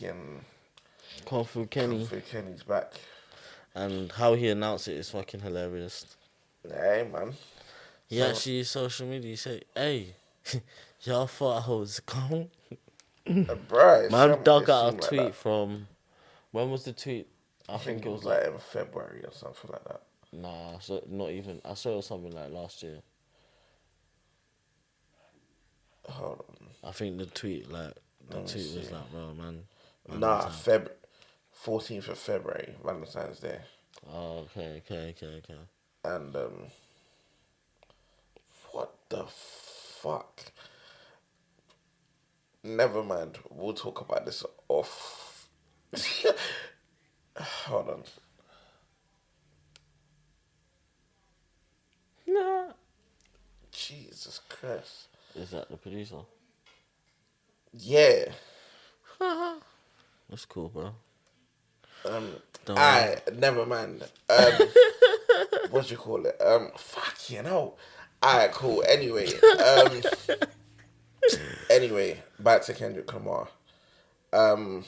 fucking Kung Fu Kung Kenny. Fu Kenny's back. And how he announced it is fucking hilarious. Hey, man. He So, actually used social media. He said, "Hey, y'all thought I was gone." bruh, Man it dug out a seemed like that. tweet from when was the tweet? I I think think it it was was like like in February or something like that. nah, so not even. I saw it was something like last year. Hold on. I think the Let me tweet was see. like, bro, man on Nah, time. 14th of February, Valentine's Day. Oh, okay. And, what the fuck? Never mind. We'll talk about this off. Hold on. Nah. Jesus Christ. Is that the producer? Yeah. That's cool, bro. Um, Don't worry. I never mind. What do you call it? Fuck you know. Alright, cool. Anyway, back to Kendrick Lamar. Um,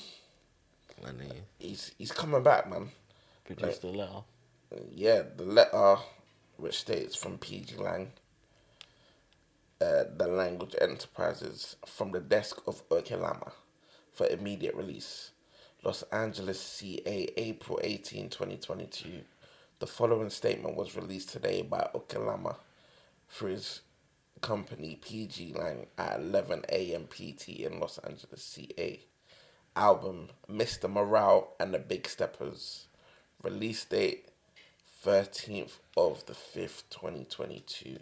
And he he's coming back, man. produced Like, the letter. yeah, the letter which states from PG Lang, the language enterprises from the desk of LAMAR for immediate release. Los Angeles, CA, April 18, 2022. The following statement was released today by Okelama through his company PG Lang at 11 a.m. PT in Los Angeles, CA. Album Mr. Morale and the Big Steppers. Release date 13th of the 5th, 2022.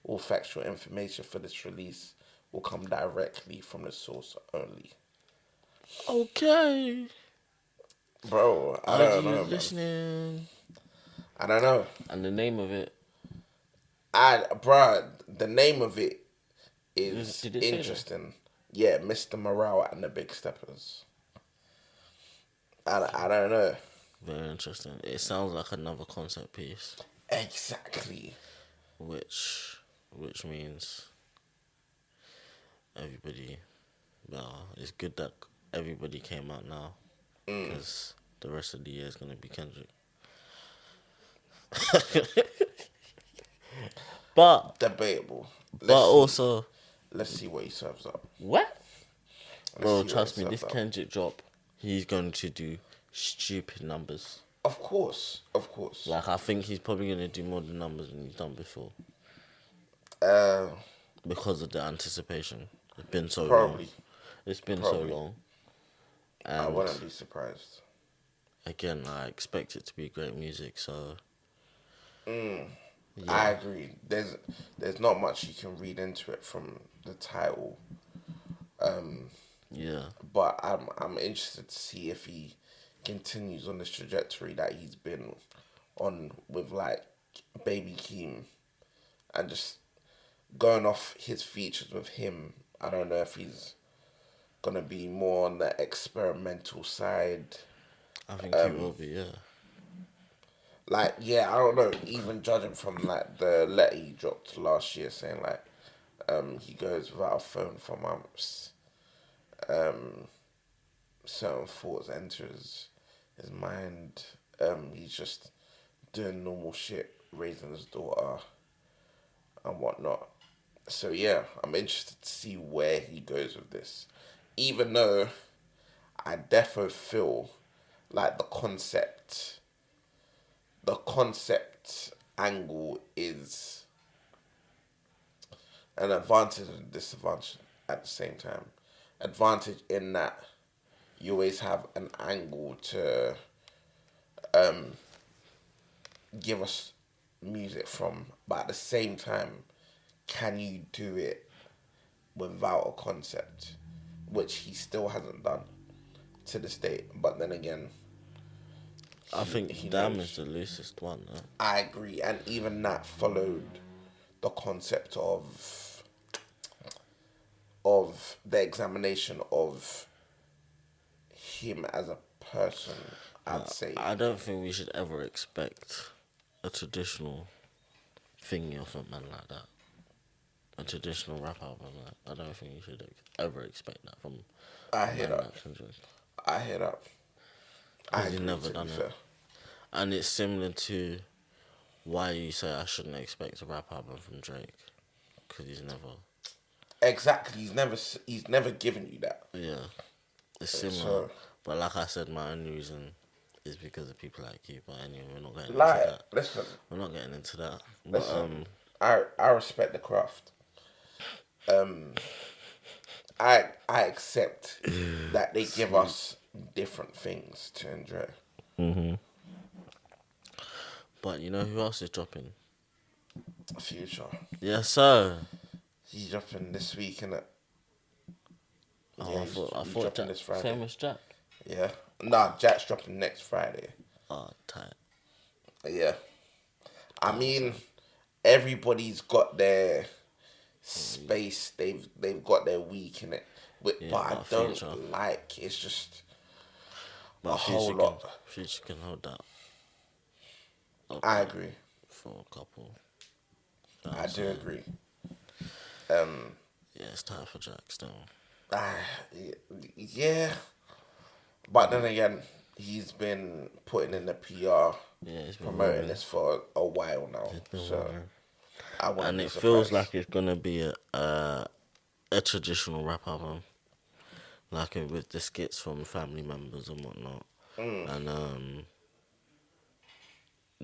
All factual information for this release will come directly from the source only. Okay. Bro, I Are don't you know, man. listening? I don't know. And the name of it, Bruh, the name of it is did it say that? interesting. Yeah, Mr. Morale and the Big Steppers. I don't know. Very interesting. It sounds like another concept piece, Exactly. which means everybody. Well, it's good that everybody came out now, because the rest of the year is gonna be Kendrick. but Debatable. but Let's see. also Let's see what he serves up. what? Let's Bro, see what he trust me, serves this up. Kendrick drop, he's going to do stupid numbers. Of course. Of course. Like I think he's probably gonna do more than numbers than he's done before Uh, because of the anticipation. It's been so long. probably. It's been so Probably. long, I and wouldn't be surprised. again, I expect it to be great music. So I yeah, agree. There's not much you can read into it from the title. yeah, But I'm interested to see if he continues on this trajectory that he's been on with like Baby Keem and just going off his features with him. I don't know if he's gonna be more on the experimental side. I think he will be. Yeah, Like, yeah, I don't know. Even judging from like the letter he dropped last year, saying like, he goes without a phone for months. Certain thoughts enters his mind. He's just doing normal shit, raising his daughter and whatnot. So yeah, I'm interested to see where he goes with this. Even though I defo feel like the concept angle is an advantage and disadvantage at the same time. Advantage in that you always have an angle to give us music from, but at the same time, can you do it without a concept, which he still hasn't done to this date. But then again, I he think Damn is knows. the loosest one. Though. I agree, and even that followed the concept of the examination of him as a person. I'd say. I don't think we should ever expect a traditional thingy of a man like that. A traditional rap album. Like, I don't think you should ever expect that from I a hear man that. like Kendrick. I hear that. I Because he's agree, never to be done it. fair. And it's similar to why you say I shouldn't expect a rap album from Drake. Because he's never. Exactly. He's never given you that. Yeah, it's similar. So, But like I said, my only reason is because of people like you. But anyway, we're not getting into like, that. listen, We're not getting into that. But listen. I respect the craft. I accept that they give Sleep. us different things to enjoy. But you know who else is dropping? Future. Yes, sir. He's dropping this week, innit? Oh, Yeah, I he's thought dropping Jack, this Friday. famous Jack. Yeah. Nah, Jack's dropping next Friday. Oh, tight. Yeah. I Damn, mean, son. everybody's got their space. They've got their week in it. But Yeah, I but Future. don't like. It's just a But whole lot. Future can hold that up I there agree. for a couple. You know what I I'm do saying? agree. Yeah, it's time for Jack still. I, yeah. But then again, he's been putting in the PR, Yeah, it's been promoting rolling. this for a while now. It's been So rolling. I wouldn't And be it feels surprised. like it's gonna be a traditional rap album, like with the skits from family members and whatnot, and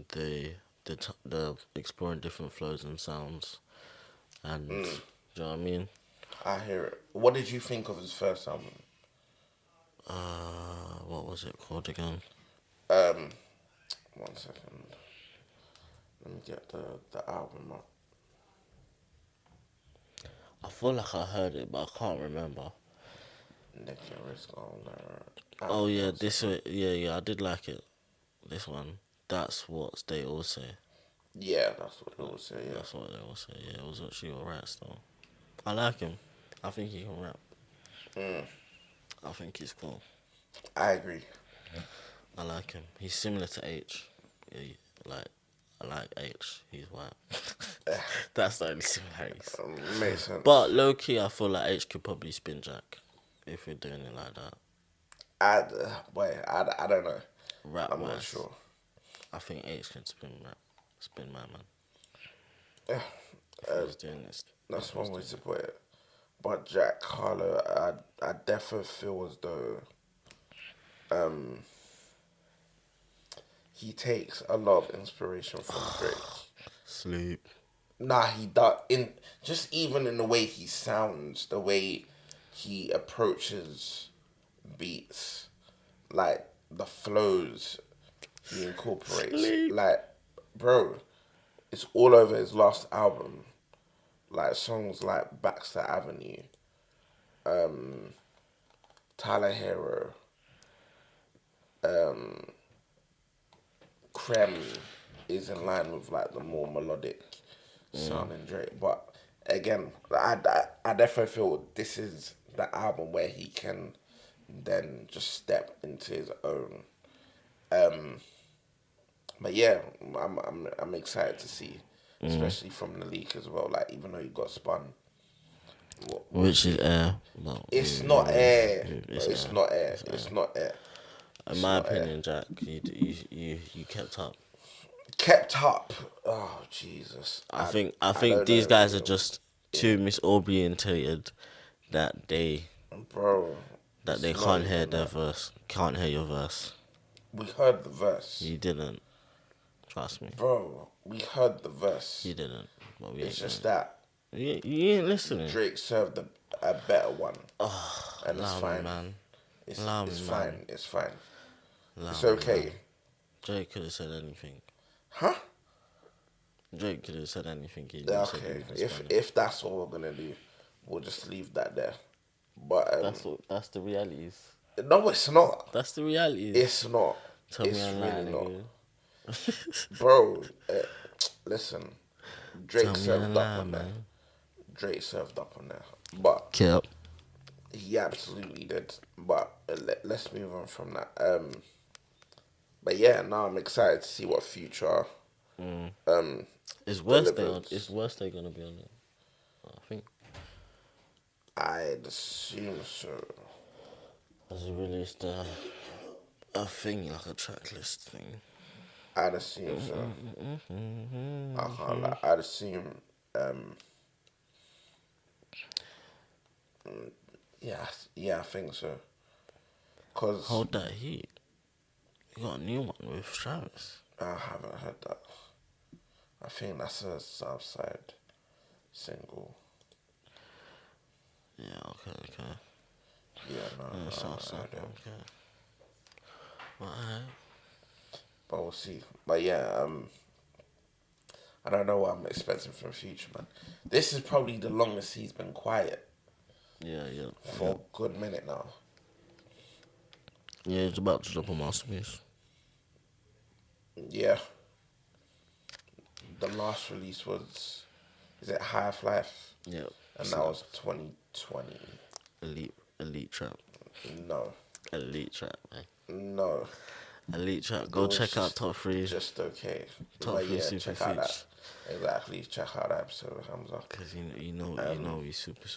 the exploring different flows and sounds, and do you know what I mean? I hear it. What did you think of his first album? What was it called again? Um, 1 second. Let me get the album up. I feel like I heard it, but I can't remember. Nick and Risk on Oh album. yeah, 1 second. yeah, I did like it. This one, that's what they all say. Yeah, that's what it would say. Yeah, That's what they all say. Yeah, it was actually alright still. I like him. I think he can rap. I think he's cool. I agree. I like him. He's similar to H. Yeah, like I like H. He's white. That's the only similarities. Makes sense. But low key, I feel like H could probably spin Jack if we're doing it like that. I don't know. Rap I'm not wise, sure. I think H can spin my man. If he was doing this, if That's he was one way doing to it. put it. But Jack Harlow, I definitely feel as though he takes a lot of inspiration from Drake. Sleep. Nah, he does. Just even in the way he sounds, the way he approaches beats, like the flows he incorporates. Sleep. Like, bro, it's all over his last album. Like songs like Baxter Avenue, Tyler Hero, Creme is in line with like the more melodic sounding Drake. But again, I definitely feel this is the album where he can then just step into his own. But yeah, I'm excited to see, especially from the leak as well. Like even though he got spun, we'll Which is see. air. Well, It's not air. It's It's air. not air. It's It's air. not air. In It's my not air. opinion, Jack, you kept up. Kept up. Oh Jesus. I think don't know, these guys are man. just too misorientated that they Bro, that it's they not can't hear even their that. verse, can't hear your verse. We heard the verse. You didn't. Trust me, Bro, we heard the verse. you didn't. But we It's ain't just going. that You ain't listening. Drake served a better one. And it's Allow me, fine. man. It's Allow it's me, fine. man. It's fine. Allow It's me, okay. man. Drake could have said anything. Huh? Drake could have said anything. He Yeah, didn't say okay. anything If funny. if that's what we're gonna do, we'll just leave that there. But That's the realities. no, it's not. That's the realities. It's not. Tell me It's I'm really lying, not. nigga. Bro, listen. Tell Drake me I'm served up lying, on there. man. Drake served up on there. But Kip. he absolutely did. But let's move on from that. But yeah, now I'm excited to see what Future Is delivers. Worst Day gonna be on it? I think. I'd assume so. Has he released a thing, like a track list thing? I'd assume so. I can't lie. I'd assume, um, yeah, yeah, I think so. Cause Hold that heat. You got a new one with Travis. I haven't heard that. I think that's a Southside single. Yeah, okay. Yeah, no, Yeah, I so, haven't heard it. okay. Well, alright. But we'll see. But yeah, I don't know what I'm expecting from Future, man. This is probably the longest he's been quiet Yeah. for a good minute now. Yeah, he's about to drop a masterpiece. Yeah. The last release was, is it Half Life? Yeah. And that was 2020. Elite trap. No. Elite trap, man. No. Elite trap. It Go was check out top three. just okay. Top But three yeah, super check out that. feats. Exactly. Check out that episode of Hamza. Cause you know he's super.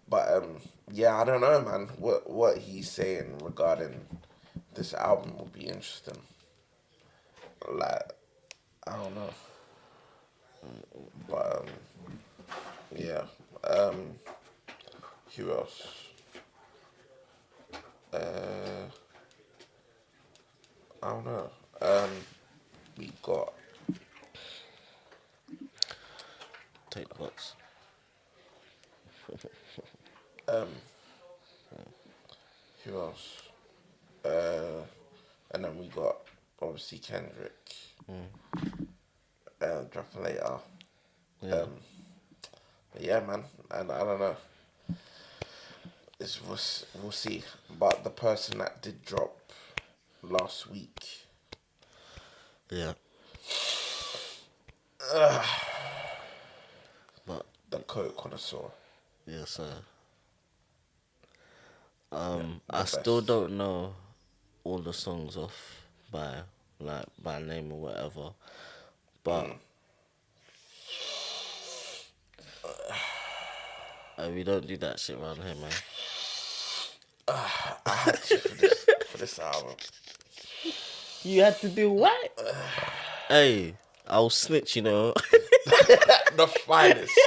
But yeah, I don't know, man. What he's saying regarding this album will be interesting. Like, I don't know. But yeah. Who else? I don't know. We got Take the box. who else? And then we got obviously Kendrick. Dropping later. Yeah. But yeah, man. And I don't know. We'll see. But the person that did drop last week, Yeah. But the Coke Connoisseur. yeah, sir. The I still best. don't know all the songs off by name or whatever, but we don't do that shit around here, man. I had to for this album. You had to do what? Hey, I'll snitch, you know. The finest.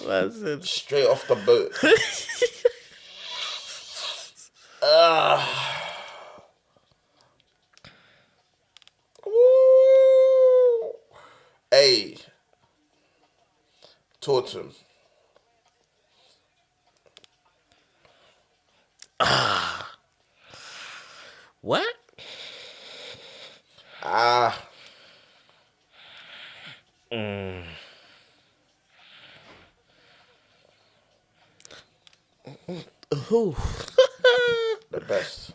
Man said, Straight off the boat. Woo. Hey. Talk to him. what? Who? The best.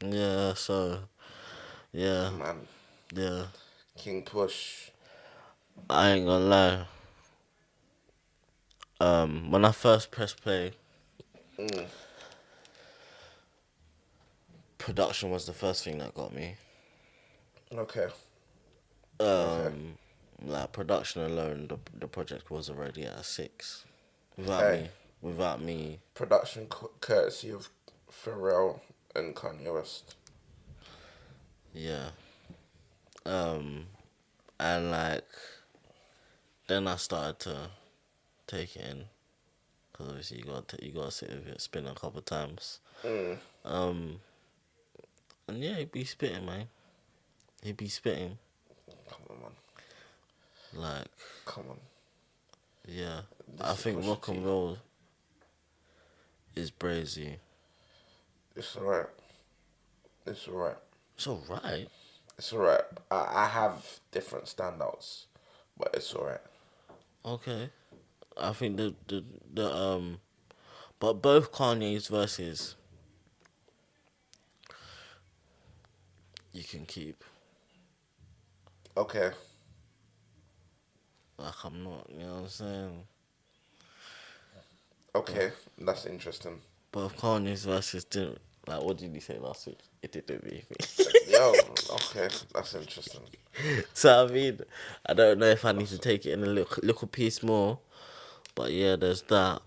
Yeah, so yeah, Man. yeah. King Push. I ain't gonna lie. When I first pressed play, production was the first thing that got me. Okay. Like production alone, the project was already at a 6. Without Hey. me, without me, Production courtesy of Pharrell and Kanye West. yeah. And like, then I started to take it in, cause obviously you gotta sit with it, spin a couple times. And yeah, he be spitting, man. He be spitting. Come on, man. Like, Come on. yeah. This I is think Pusha rock T. and roll is brazy. It's alright. It's alright. It's alright. It's alright. I have different standouts, but it's alright. Okay. I think but both Kanye's verses you can keep. Okay. Like I'm not, you know what I'm saying? Okay. That's interesting. Both Kanye's verses didn't Like, what did he say last week? It didn't me. Yo, okay, that's interesting. So, I mean, I don't know if I need to take it in a little piece more. But yeah, there's that.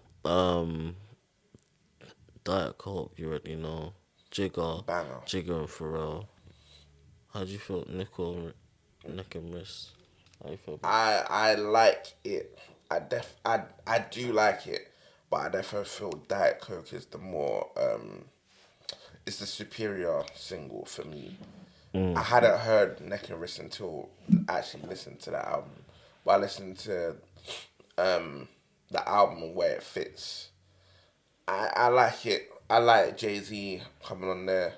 Diet Coke, you already know. Jigger, Banger. Jigger and Pharrell. How do you feel, Nick and Miss? How you feel about I like it. I do like it, but I definitely feel Diet Coke is the more it's the superior single for me. I hadn't heard Neck and Wrist until I actually listened to that album, but I listened to the album and where it fits. I like it. I like Jay-Z coming on there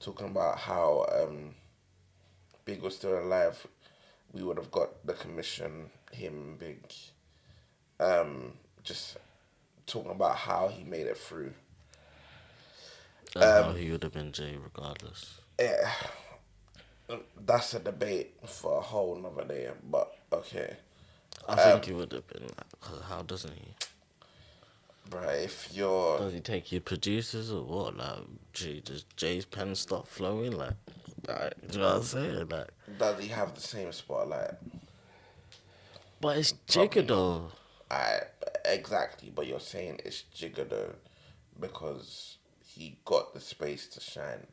talking about how Big was still alive. We would have got the commission, him, Big. Just talking about how he made it through. and how he would have been Jay regardless? Yeah, that's a debate for a whole nother day, but okay. I think he would have been. Like, 'cause how doesn't he? Bruh, if you're... Does he take your producers or what? Like, does Jay's pen stop flowing? Like, do you know what I'm saying? Like, Does he have the same spotlight? but it's Probably Jigger not. though. I Exactly, but you're saying it's Jigga though, because he got the space to shine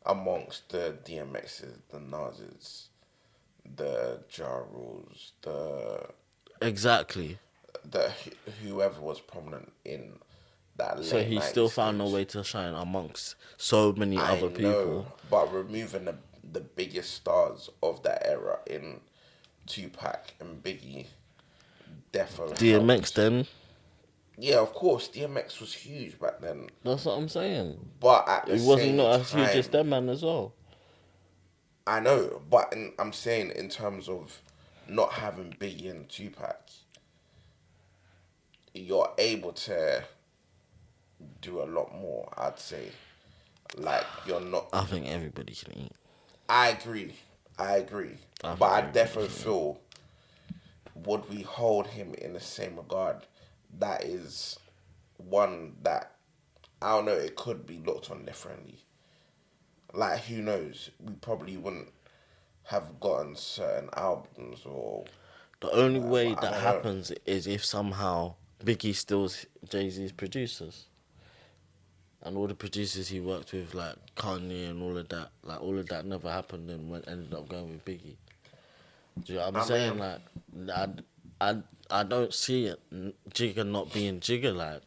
amongst the DMXs, the Nas's, the Ja Rules, Exactly. the whoever was prominent in that So late he 90s still found no stage. way to shine amongst so many I other know, people. but removing the biggest stars of that era in Tupac and Biggie defo DMX helped. then. Yeah, of course, DMX was huge back then, That's what I'm saying. but at the He wasn't same not as huge as time, them man as well. I know, but I'm saying in terms of not having Biggie and Tupac, you're able to do a lot more. I'd say, like you're not. I think everybody can eat. I agree, I agree, I but think I everybody definitely can eat. feel would we hold him in the same regard? That is one that I don't know. It could be looked on differently. Like who knows? We probably wouldn't have gotten certain albums or The only whatever. way I that don't know. happens is if somehow Biggie steals Jay-Z's producers. And all the producers he worked with, like Kanye and all of that never happened and ended up going with Biggie. Do you know what I'm I saying? mean, Like, I, I don't see it, Jigga not being Jigga, like,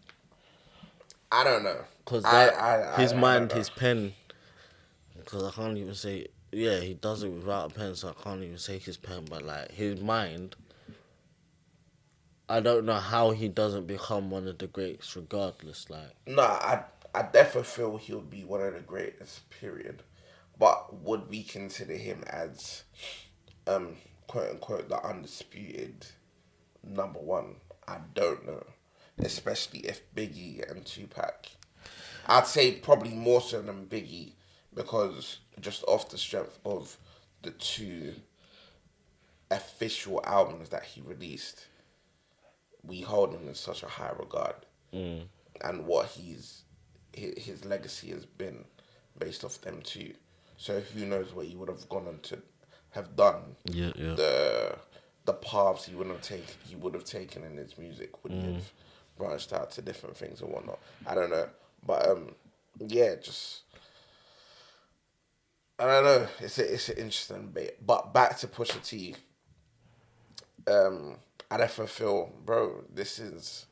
I don't know. because that, his I don't mind, know. his pen, because I can't even say, yeah, he does it without a pen, so I can't even say his pen, but like, his mind, I don't know how he doesn't become one of the greats regardless, like. No, I definitely feel he'll be one of the greatest. Period. But would we consider him as quote unquote the undisputed number one? I don't know. Especially if Biggie and Tupac. I'd say probably more so than Biggie because just off the strength of the two official albums that he released, we hold him in such a high regard, and what his legacy has been based off them two. So who knows what he would have gone on to have done, Yeah, yeah. the paths he would have taken in his music. Would he have branched out to different things and whatnot? I don't know, but yeah, just I don't know. It's an interesting debate. But back to Pusha T. I definitely feel, bro, this is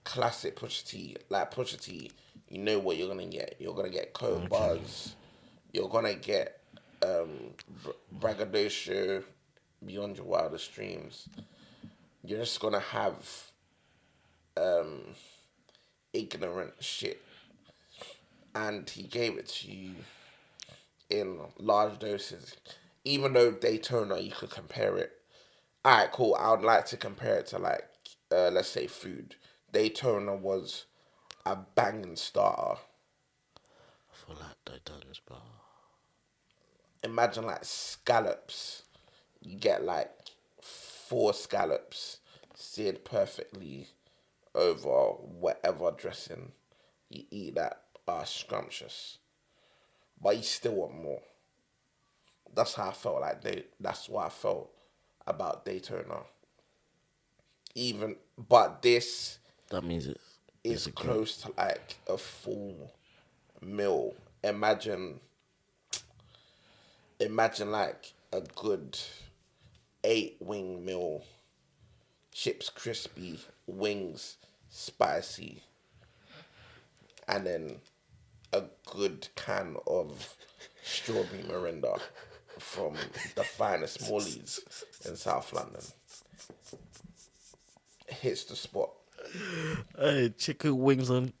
classic Pusha T. Like Pusha T, you know what you're gonna get. You're gonna get Code Okay. Buzz. You're gonna get Braggadocio, Beyond Your Wildest Dreams. You're just gonna have ignorant shit, and he gave it to you in large doses. Even though Daytona, you could compare it. Alright, cool. I would like to compare it to like, let's say food. Daytona was a banging starter. I feel like they done this, bro. Imagine like scallops. You get like 4 scallops seared perfectly over whatever dressing you eat that are scrumptious, but you still want more. That's how I felt like That's what I felt about Daytona. Even, but this That means it's is a great. close to like a full meal. Imagine like a good 8 wing meal, chips crispy, wings spicy, and then a good can of strawberry Mirinda from the finest Morley's in South London. Hits the spot. Hey, chicken wings on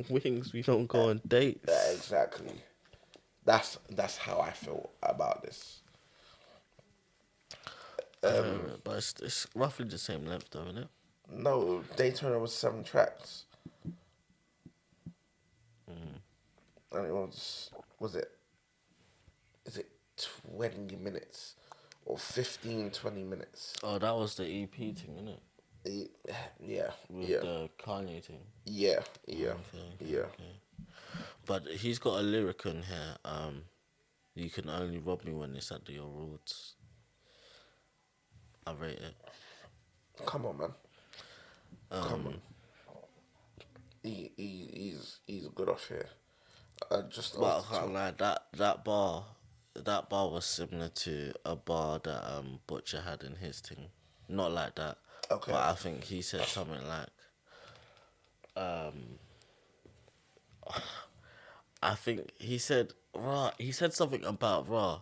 wings. We don't go on Yeah, dates. exactly. That's how I feel about this. But it's roughly the same length, though, isn't it? No, Daytona was 7 tracks, and it was it is it 20 minutes or 15, 20 minutes? Oh, that was the EP thing, isn't it? Yeah, With yeah, the Kanye thing. yeah, yeah, Okay, yeah. okay. But he's got a lyric in here. You can only rob me when it's at your roots. I rate it. Come on, man. Come on. He's good off here. Just But off I the can't top. lie, that bar was similar to a bar that Butcher had in his thing. Not like that. Okay. But I think he said something like I think he said something about raw.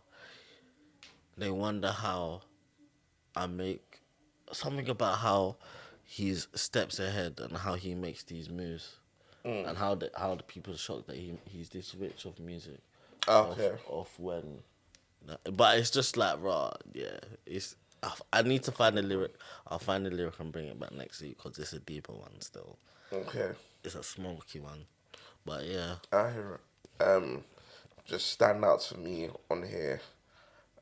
They wonder how I make something about how he's steps ahead and how he makes these moves. And how the people are shocked that he's this rich of music. Okay. Of when but it's just like raw, yeah. I need to find the lyric. I'll find the lyric and bring it back next week because it's a deeper one still. Okay. It's a smoky one, but yeah. I hear it. Just standouts for me on here.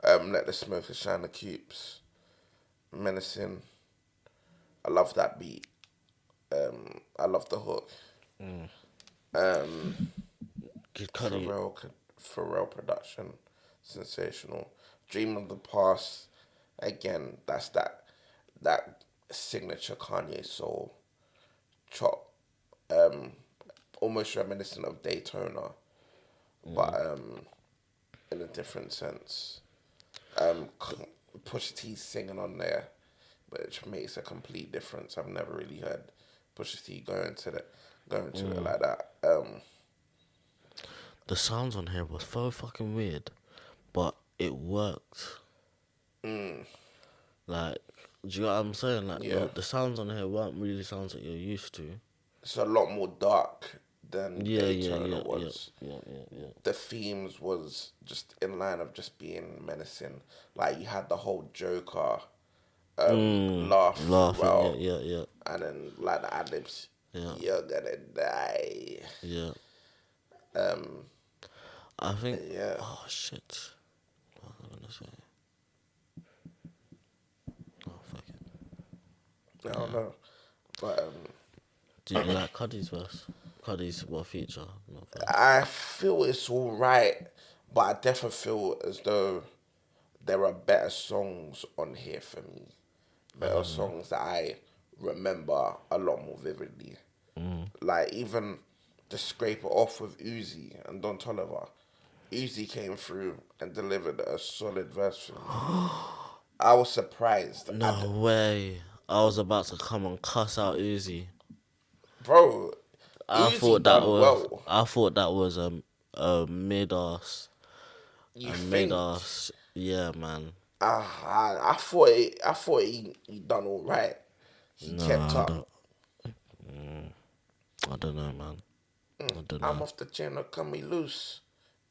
Let the smoker shine the cubes. Menacing. I love that beat. I love the hook. Kid Cudi. Pharrell production, sensational. Dream of the past, again. That's that signature Kanye soul chop. Almost reminiscent of Daytona, but in a different sense. Pusha T singing on there, which makes a complete difference. I've never really heard Pusha T going to it like that. The sounds on here was so fucking weird, but it worked. Like, do you know what I'm saying? Like, Yeah. the sounds on here weren't really sounds that you're used to. It's a lot more dark than Yeah, Daytona was. yeah. The themes was just in line of just being menacing. Like you had the whole Joker laugh Laughing, throughout, yeah, and then like the ad libs, yeah, you're gonna die. yeah. I think. Yeah, Oh shit! What was I gonna say? Oh fuck it. I don't know, but Do you like Cudi's verse? Cudi's what feature? Not verse. I feel it's all right. But I definitely feel as though there are better songs on here for me. Better songs that I remember a lot more vividly. Like even the Scrape It Off with Uzi and Don Toliver. Uzi came through and delivered a solid verse for me. I was surprised. No way! I was about to come and cuss out Uzi. Bro, I Uzi thought that done was. well. I thought that was a mid ass. You A mid think? ass. Yeah, man. I thought he done all right. He No, kept up. I don't know, man. I don't I'm know. off the chain, don't cut me loose.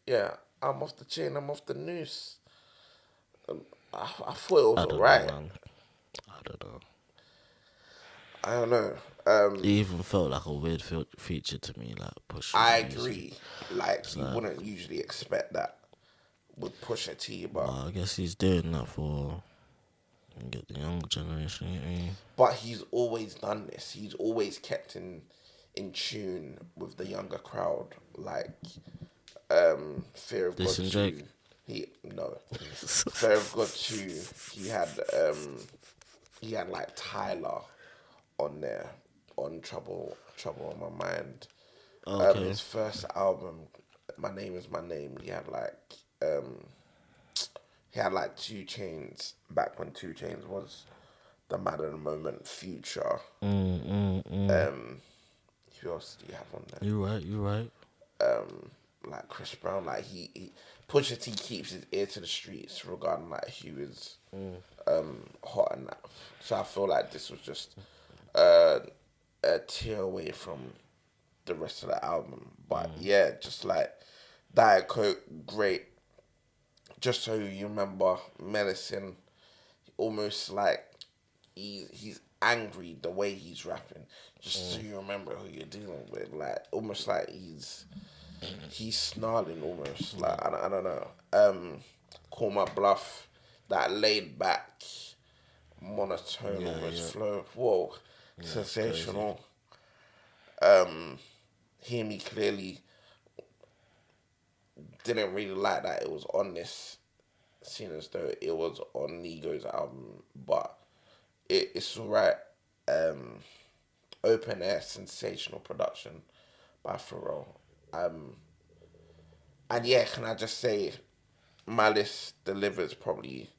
Yeah, I'm off the chain, I'm off the noose. I thought it was I don't know, alright. man. I don't know. I don't know. It even felt like a weird feature to me, like pushing. I music. agree. Like you wouldn't usually expect that with Pusha T, but I guess he's doing that for You get the younger generation. You know what I mean? But he's always done this. He's always kept in tune with the younger crowd. Like Fear of God This and 2. Drake. He no. Fear of God 2. He had like Tyler on there on Trouble on My Mind. Okay. His first album, My Name Is My Name, he had like 2 Chains back when 2 Chains was the man of the moment. Future. Who else do you have on there? You right. Like Chris Brown, like he Pusha T keeps his ear to the streets regarding like who is hot and that. So I feel like this was just a tier away from the rest of the album. But yeah, just like Diet Coke, great. Just so you remember, Medicine, almost like he's angry the way he's rapping. Just so you remember who you're dealing with, like almost like he's snarling almost. Like I don't know. Call My Bluff, that laid back, monotone almost flow. Whoa, sensational. Hear Me Clearly. Didn't really like that it was on this, seeing as though it was on Nigo's album, but it's alright. Open Air, sensational production by Pharrell. And yeah, can I just say, Malice delivers probably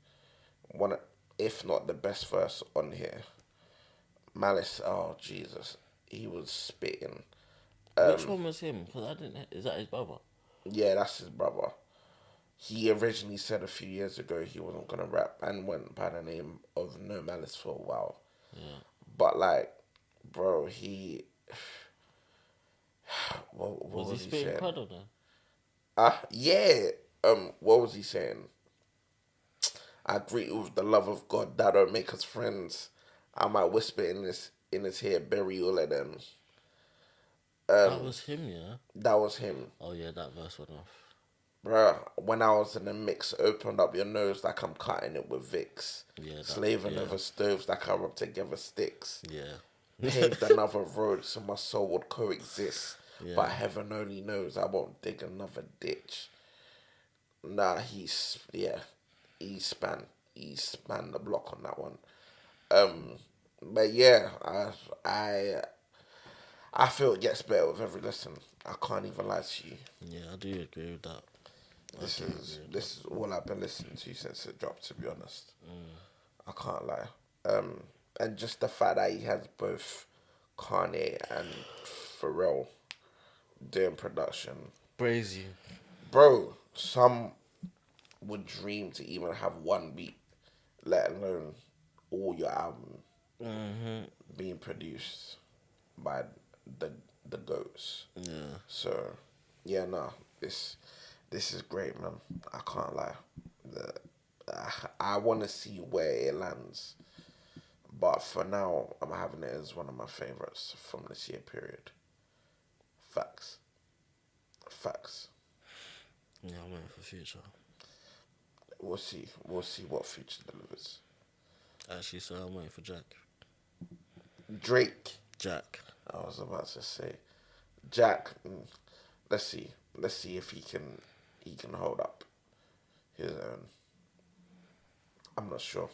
one, if not the best verse on here. Malice, oh Jesus, he was spitting. Which one was him? Because I didn't. Is that his brother? Yeah, that's his brother. He originally said a few years ago he wasn't gonna rap and went by the name of No Malice for a while. Yeah. But like, bro, he what Was was he he spitting saying? crud on there? Yeah. What was he saying? I greet you with the love of God that don't make us friends. I might whisper in his ear, bury all of them. That was him, yeah. That was him. Oh yeah, that verse went off. Bruh, when I was in the mix, opened up your nose like I'm cutting it with Vicks. Yeah, Slaving over stoves like I rub together sticks. Yeah. Paved another road so my soul would coexist. Yeah. But heaven only knows I won't dig another ditch. Nah, he span the block on that one. But yeah, I feel it gets better with every listen. I can't even lie to you. Yeah, I do agree with that. This is all I've been listening to since it dropped. To be honest, I can't lie. And just the fact that he has both Kanye and Pharrell doing production, Crazy. bro. Some would dream to even have one beat, let alone all your album being produced by the goats. Yeah. So yeah, nah, this is great, man. I can't lie. I want to see where it lands, but for now, I'm having it as one of my favorites from this year period. Facts. Yeah, I'm waiting for Future. We'll see. We'll see what Future delivers. Actually, so I'm waiting for Jack. Drake. Jack. I was about to say Jack. Let's see. Let's see if he can hold up his own. I'm not sure,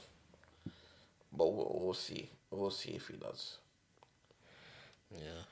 but we'll see. We'll see if he does. Yeah.